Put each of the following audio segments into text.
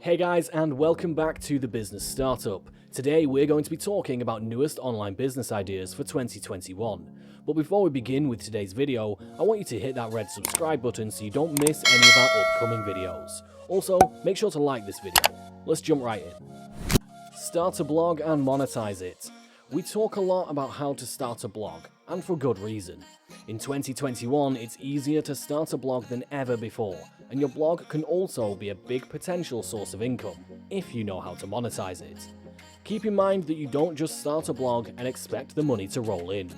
Hey guys, and welcome back to The Business Startup. Today we're going to be talking about newest online business ideas for 2021. But before we begin with today's video, I want you to hit that red subscribe button so you don't miss any of our upcoming videos. Also, make sure to like this video. Let's jump right in. Start a blog and monetize it. We talk a lot about how to start a blog, and for good reason. In 2021, it's easier to start a blog than ever before, and your blog can also be a big potential source of income, if you know how to monetize it. Keep in mind that you don't just start a blog and expect the money to roll in.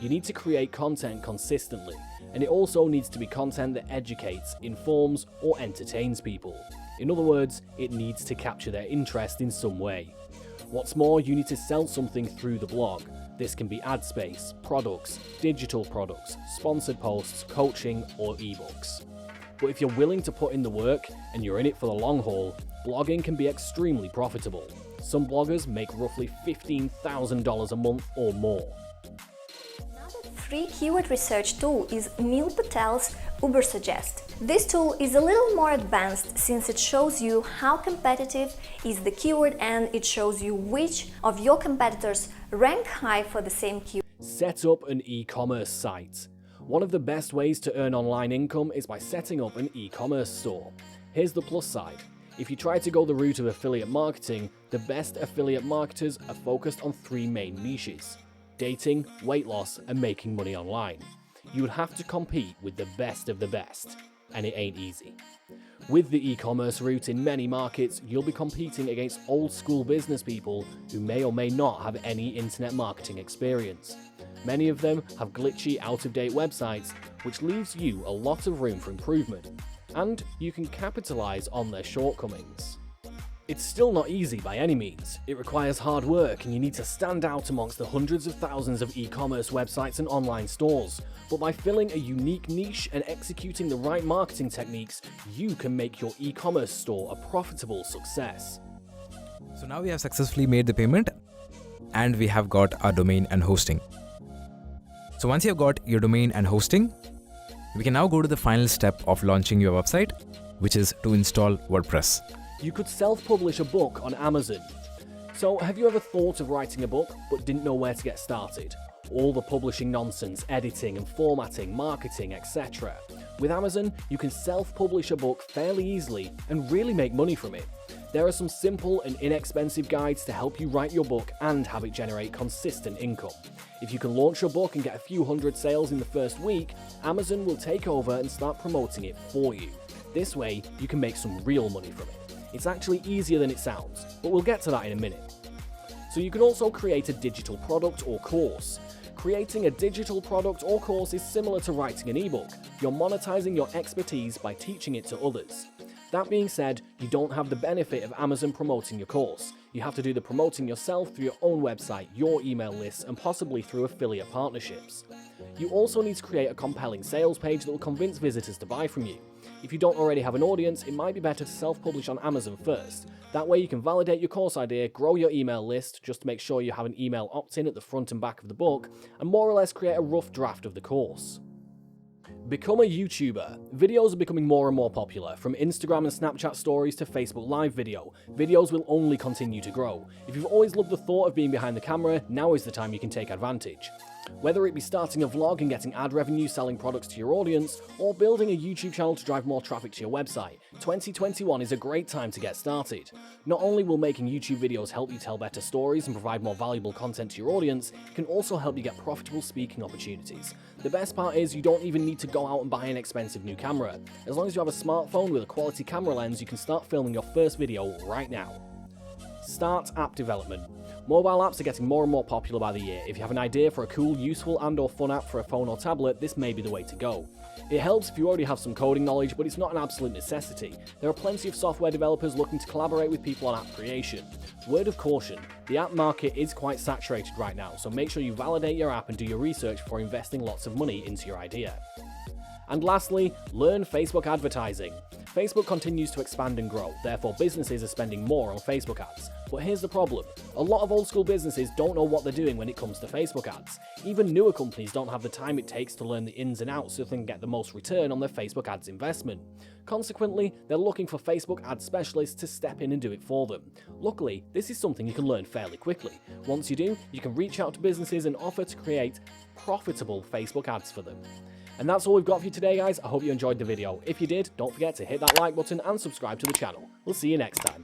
You need to create content consistently, and it also needs to be content that educates, informs, or entertains people. In other words, it needs to capture their interest in some way. What's more, you need to sell something through the blog. This can be ad space, products, digital products, sponsored posts, coaching, or ebooks. But if you're willing to put in the work and you're in it for the long haul, blogging can be extremely profitable. Some bloggers make roughly $15,000 a month or more. Another free keyword research tool is Neil Patel's Ubersuggest. This tool is a little more advanced since it shows you how competitive is the keyword and it shows you which of your competitors rank high for the same keyword. Set up an e-commerce site. One of the best ways to earn online income is by setting up an e-commerce store. Here's the plus side. If you try to go the route of affiliate marketing, the best affiliate marketers are focused on three main niches: dating, weight loss, and making money online. You would have to compete with the best of the best, and it ain't easy. With the e-commerce route in many markets, you'll be competing against old school business people who may or may not have any internet marketing experience. Many of them have glitchy, out-of-date websites, which leaves you a lot of room for improvement, and you can capitalize on their shortcomings. It's still not easy by any means. It requires hard work and you need to stand out amongst the hundreds of thousands of e-commerce websites and online stores. But by filling a unique niche and executing the right marketing techniques, you can make your e-commerce store a profitable success. So now we have successfully made the payment and we have got our domain and hosting. So once you have got your domain and hosting, we can now go to the final step of launching your website, which is to install WordPress. You could self-publish a book on Amazon. So have you ever thought of writing a book but didn't know where to get started? All the publishing nonsense, editing and formatting, marketing, etc. With Amazon, you can self-publish a book fairly easily and really make money from it. There are some simple and inexpensive guides to help you write your book and have it generate consistent income. If you can launch your book and get a few hundred sales in the first week, Amazon will take over and start promoting it for you. This way, you can make some real money from it. It's actually easier than it sounds, but we'll get to that in a minute. So you can also create a digital product or course. Creating a digital product or course is similar to writing an ebook. You're monetizing your expertise by teaching it to others. That being said, you don't have the benefit of Amazon promoting your course. You have to do the promoting yourself through your own website, your email lists, and possibly through affiliate partnerships. You also need to create a compelling sales page that will convince visitors to buy from you. If you don't already have an audience, it might be better to self-publish on Amazon first. That way you can validate your course idea, grow your email list just to make sure you have an email opt-in at the front and back of the book, and more or less create a rough draft of the course. Become a YouTuber. Videos are becoming more and more popular. From Instagram and Snapchat stories to Facebook Live video, videos will only continue to grow. If you've always loved the thought of being behind the camera, now is the time you can take advantage. Whether it be starting a vlog and getting ad revenue selling products to your audience, or building a YouTube channel to drive more traffic to your website, 2021 is a great time to get started. Not only will making YouTube videos help you tell better stories and provide more valuable content to your audience, it can also help you get profitable speaking opportunities. The best part is you don't even need to go out and buy an expensive new camera. As long as you have a smartphone with a quality camera lens, you can start filming your first video right now. Start app development. Mobile apps are getting more and more popular by the year. If you have an idea for a cool, useful and/or fun app for a phone or tablet, this may be the way to go. It helps if you already have some coding knowledge, but it's not an absolute necessity. There are plenty of software developers looking to collaborate with people on app creation. Word of caution, the app market is quite saturated right now, so make sure you validate your app and do your research before investing lots of money into your idea. And lastly, learn Facebook advertising. Facebook continues to expand and grow, therefore businesses are spending more on Facebook ads. But here's the problem. A lot of old school businesses don't know what they're doing when it comes to Facebook ads. Even newer companies don't have the time it takes to learn the ins and outs so they can get the most return on their Facebook ads investment. Consequently, they're looking for Facebook ad specialists to step in and do it for them. Luckily, this is something you can learn fairly quickly. Once you do, you can reach out to businesses and offer to create profitable Facebook ads for them. And that's all we've got for you today, guys. I hope you enjoyed the video. If you did, don't forget to hit that like button and subscribe to the channel. We'll see you next time.